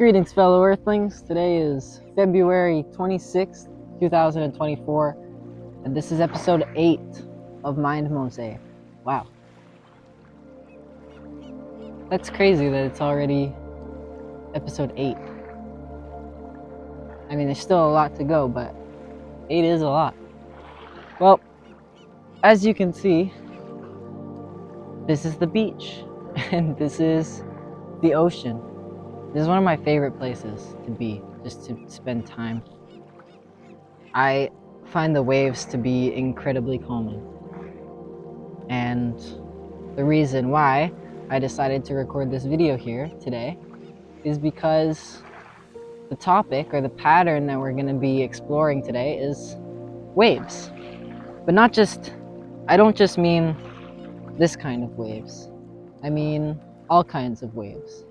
Greetings, fellow Earthlings. Today is February 26th, 2024, and this is episode 8 of MindMosaic. Wow. That's crazy that it's already episode 8. I mean, there's still a lot to go, but 8 is a lot. Well, as you can see, this is the beach, and this is the ocean. This is one of my favorite places to be, just to spend time. I find the waves to be incredibly calming. And the reason why I decided to record this video here today is because the topic or the pattern that we're going to be exploring today is waves. But I don't just mean this kind of waves. I mean all kinds of waves.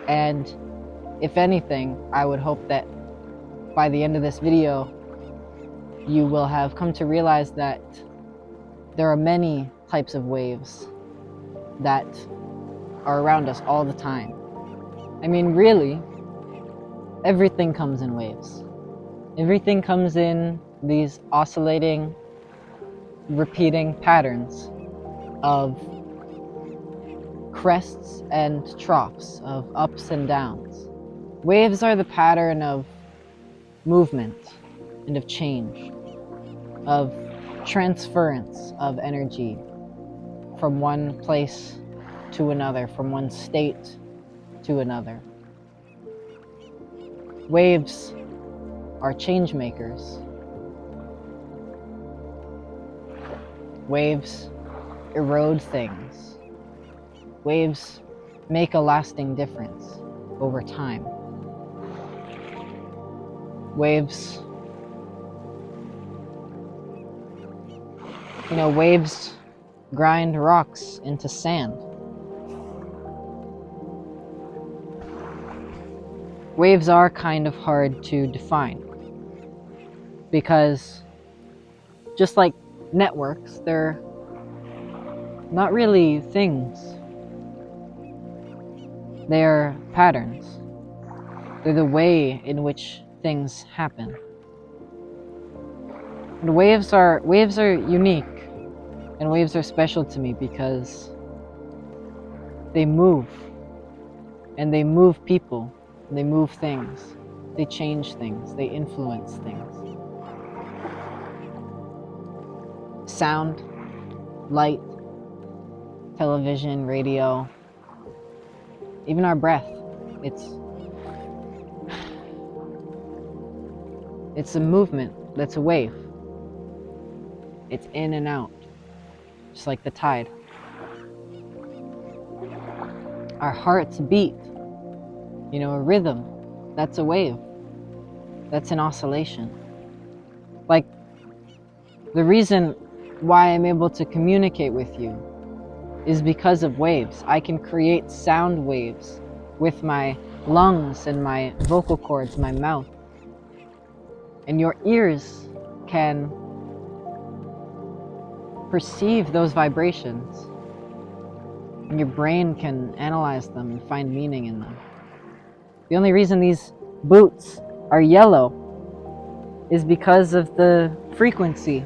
And if anything, I would hope that by the end of this video, you will have come to realize that there are many types of waves that are around us all the time. I mean, really, everything comes in waves. Everything comes in these oscillating, repeating patterns of crests and troughs, of ups and downs. Waves are the pattern of movement and of change, of transference of energy from one place to another, from one state to another. Waves are change makers. Waves erode things. Waves make a lasting difference over time. Waves grind rocks into sand. Waves are kind of hard to define because just like networks, they're not really things. They're patterns. They're the way in which things happen. And waves are unique, and waves are special to me because they move, and they move people, and they move things, they change things, they influence things. Sound, light, television, radio, even our breath, it's a movement that's a wave. It's in and out, just like the tide. Our hearts beat, a rhythm, that's a wave. That's an oscillation. Like, the reason why I'm able to communicate with you is because of waves. I can create sound waves with my lungs and my vocal cords, my mouth. And your ears can perceive those vibrations, and your brain can analyze them and find meaning in them. The only reason these boots are yellow is because of the frequency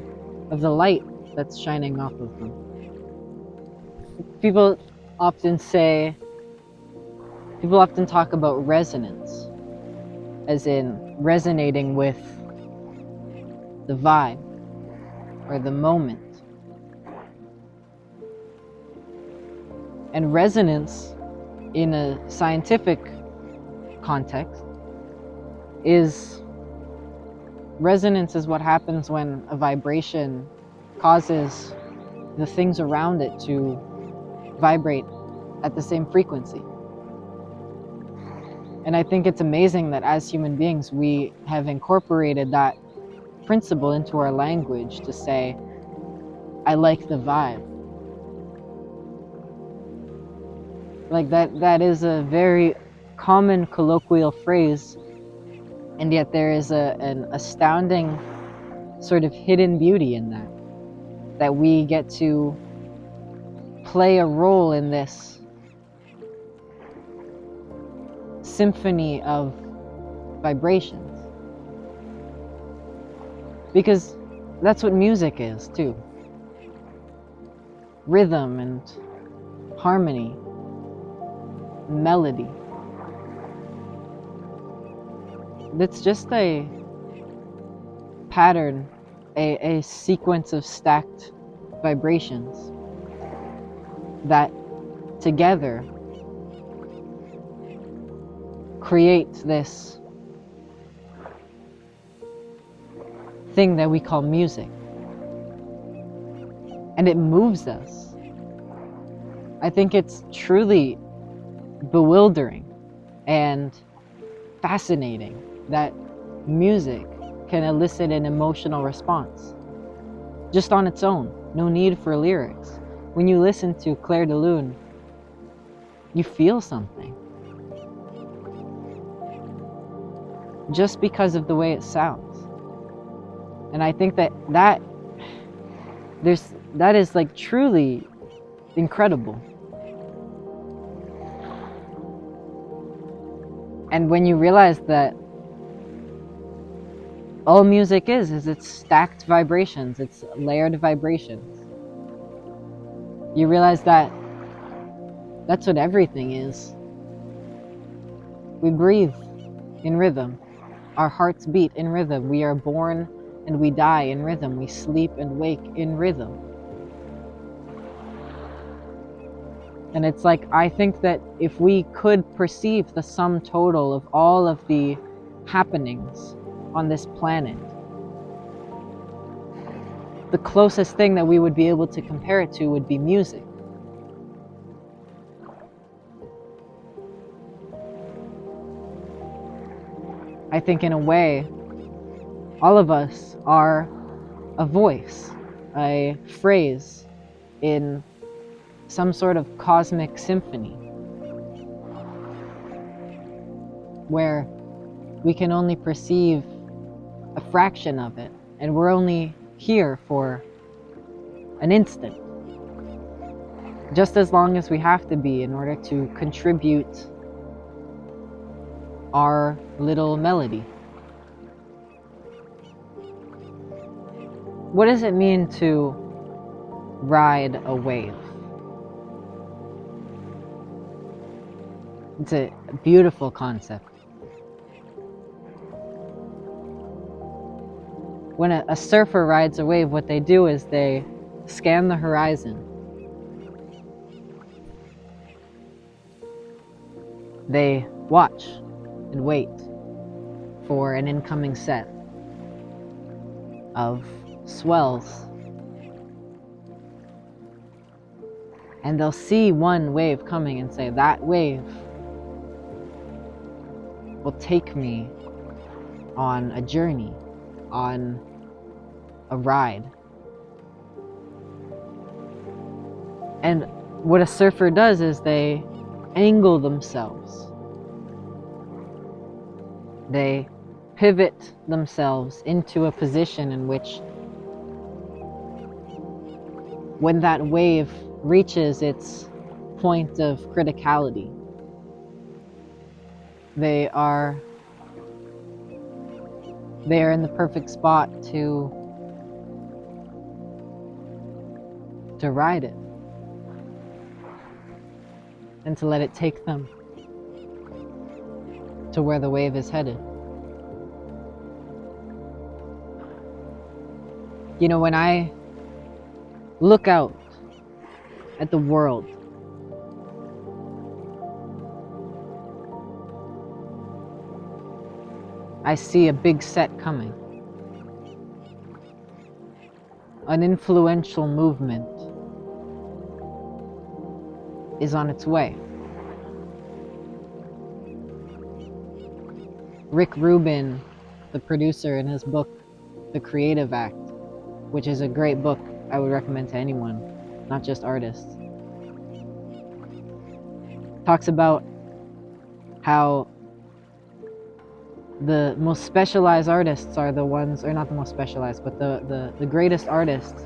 of the light that's shining off of them. People often talk about resonance, as in resonating with the vibe or the moment. And resonance, in a scientific context, resonance is what happens when a vibration causes the things around it to vibrate at the same frequency. And I think it's amazing that as human beings, we have incorporated that principle into our language to say, I like the vibe. Like that is a very common colloquial phrase, and yet there is an astounding sort of hidden beauty in that we get to play a role in this symphony of vibrations. Because that's what music is too. Rhythm and harmony, melody. It's just a pattern, a sequence of stacked vibrations that together create this thing that we call music. And it moves us. I think it's truly bewildering and fascinating that music can elicit an emotional response just on its own. No need for lyrics. When you listen to Clair de Lune, you feel something just because of the way it sounds. And I think that is like truly incredible. And when you realize that all music is it's stacked vibrations, it's layered vibrations, you realize that that's what everything is. We breathe in rhythm. Our hearts beat in rhythm. We are born and we die in rhythm. We sleep and wake in rhythm. And it's like, I think that if we could perceive the sum total of all of the happenings on this planet, the closest thing that we would be able to compare it to would be music. I think in a way, all of us are a voice, a phrase in some sort of cosmic symphony where we can only perceive a fraction of it, and we're only here for an instant, just as long as we have to be in order to contribute our little melody. What does it mean to ride a wave? It's a beautiful concept. When a surfer rides a wave, what they do is they scan the horizon. They watch and wait for an incoming set of swells. And they'll see one wave coming and say, that wave will take me on a journey, on a ride. And what a surfer does is they angle themselves. They pivot themselves into a position in which, when that wave reaches its point of criticality, they are in the perfect spot to ride it and to let it take them to where the wave is headed. You know, when I look out at the world, I see a big set coming. An influential movement is on its way. Rick Rubin, the producer, in his book, The Creative Act, which is a great book I would recommend to anyone, not just artists, talks about how the most specialized artists are the ones, or not the most specialized, but the greatest artists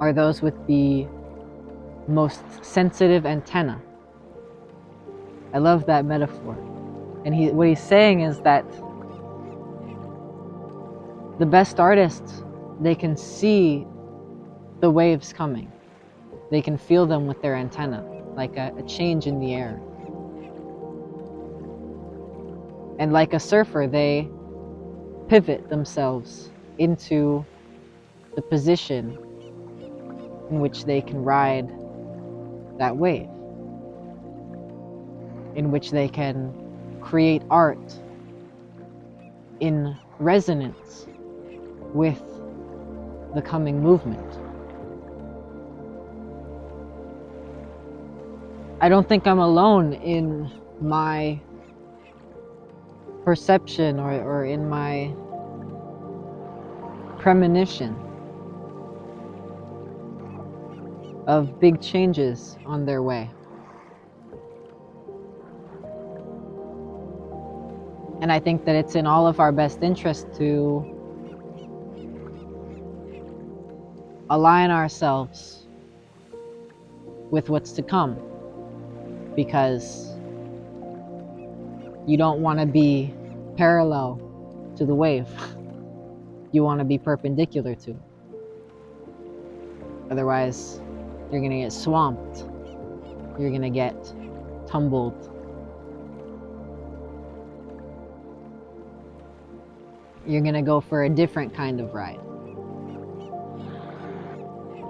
are those with the most sensitive antenna. I love that metaphor. And what he's saying is that the best artists, they can see the waves coming. They can feel them with their antenna, like a change in the air. And like a surfer, they pivot themselves into the position in which they can ride that wave, in which they can create art in resonance with the coming movement. I don't think I'm alone in my perception or in my premonition of big changes on their way. And I think that it's in all of our best interest to align ourselves with what's to come, because you don't want to be parallel to the wave. You want to be perpendicular to it. Otherwise, you're going to get swamped. You're going to get tumbled. You're going to go for a different kind of ride.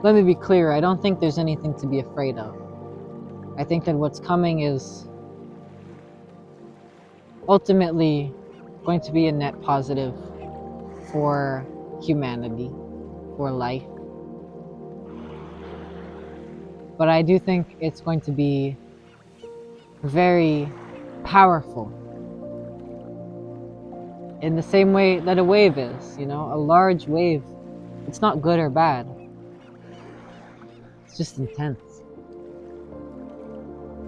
Let me be clear, I don't think there's anything to be afraid of. I think that what's coming is ultimately going to be a net positive for humanity, for life. But I do think it's going to be very powerful, in the same way that a wave is, a large wave. It's not good or bad. It's just intense.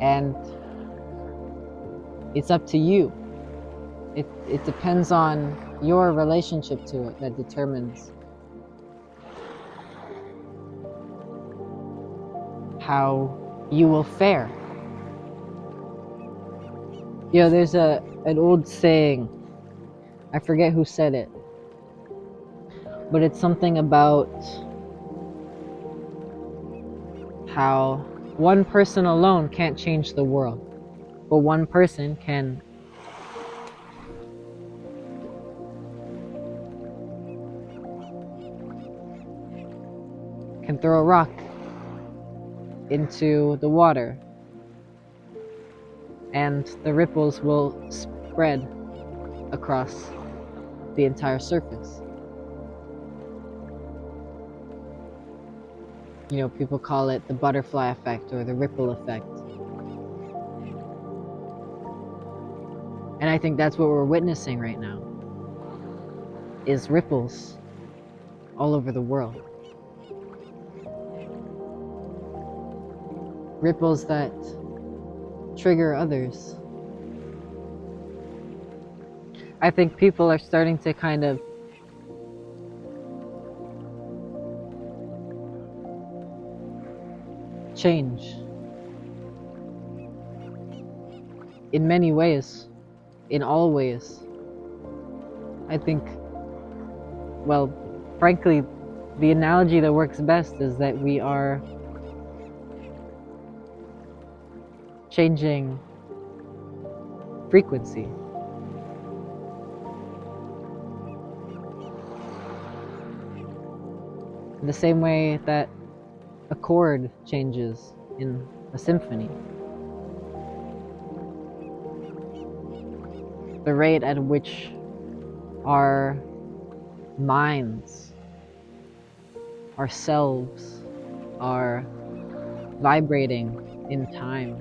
And it's up to you. It depends on your relationship to it that determines how you will fare. There's an old saying, I forget who said it, but it's something about how one person alone can't change the world, but one person can throw a rock into the water and the ripples will spread across the entire surface. People call it the butterfly effect or the ripple effect. And I think that's what we're witnessing right now, is ripples all over the world. Ripples that trigger others. I think people are starting to kind of change in many ways, in all ways. I think, well, frankly, the analogy that works best is that we are changing frequency. In the same way that a chord changes in a symphony. The rate at which our minds, ourselves, are vibrating in time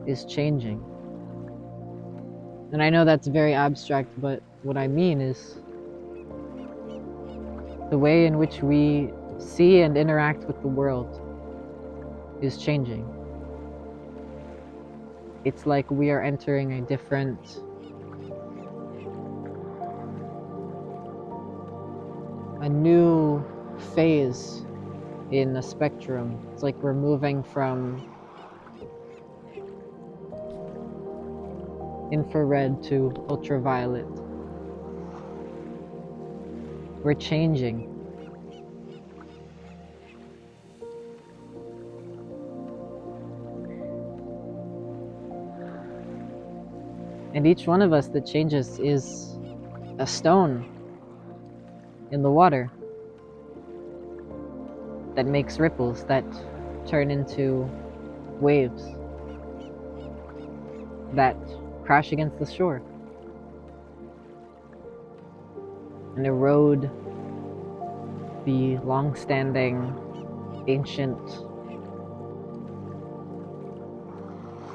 is changing. And I know that's very abstract, but what I mean is the way in which we see and interact with the world is changing. It's like we are entering a new phase in a spectrum. It's like we're moving from infrared to ultraviolet. We're changing. And each one of us that changes is a stone in the water that makes ripples that turn into waves that crash against the shore and erode the long-standing, ancient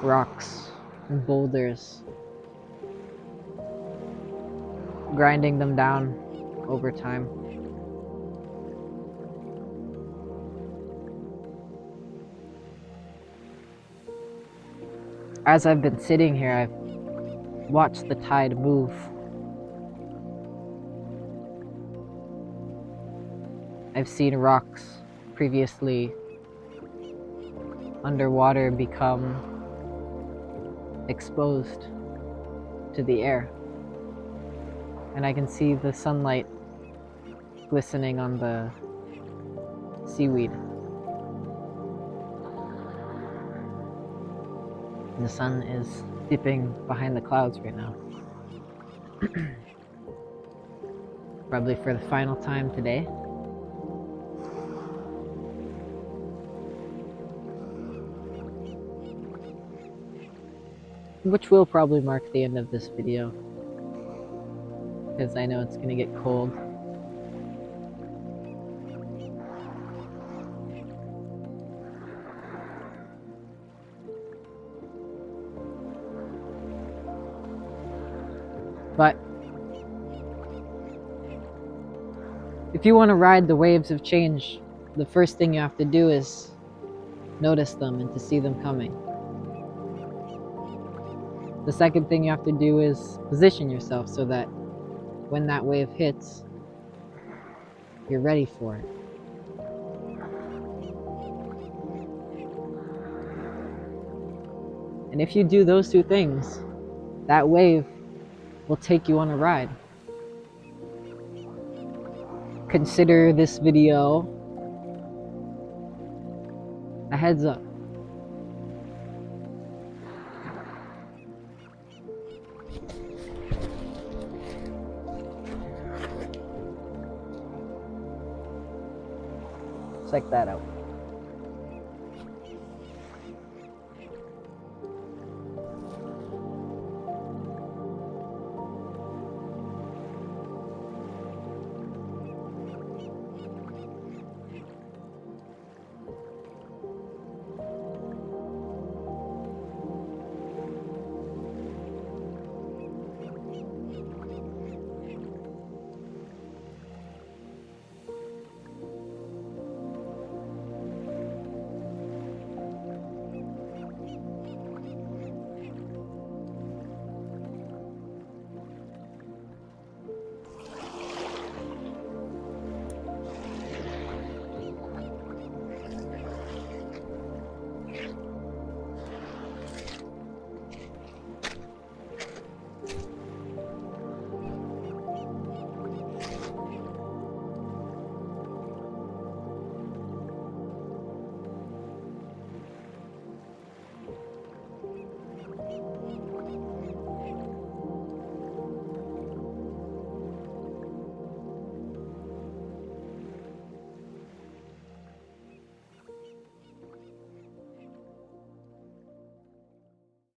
rocks and boulders, grinding them down over time. As I've been sitting here, I've watched the tide move. I've seen rocks previously underwater become exposed to the air. And I can see the sunlight glistening on the seaweed. The sun is dipping behind the clouds right now. Probably for the final time today. Which will probably mark the end of this video, because I know it's gonna get cold. But if you want to ride the waves of change, the first thing you have to do is notice them and to see them coming. The second thing you have to do is position yourself so that when that wave hits, you're ready for it. And if you do those two things, that wave will take you on a ride. Consider this video a heads up. Check that out.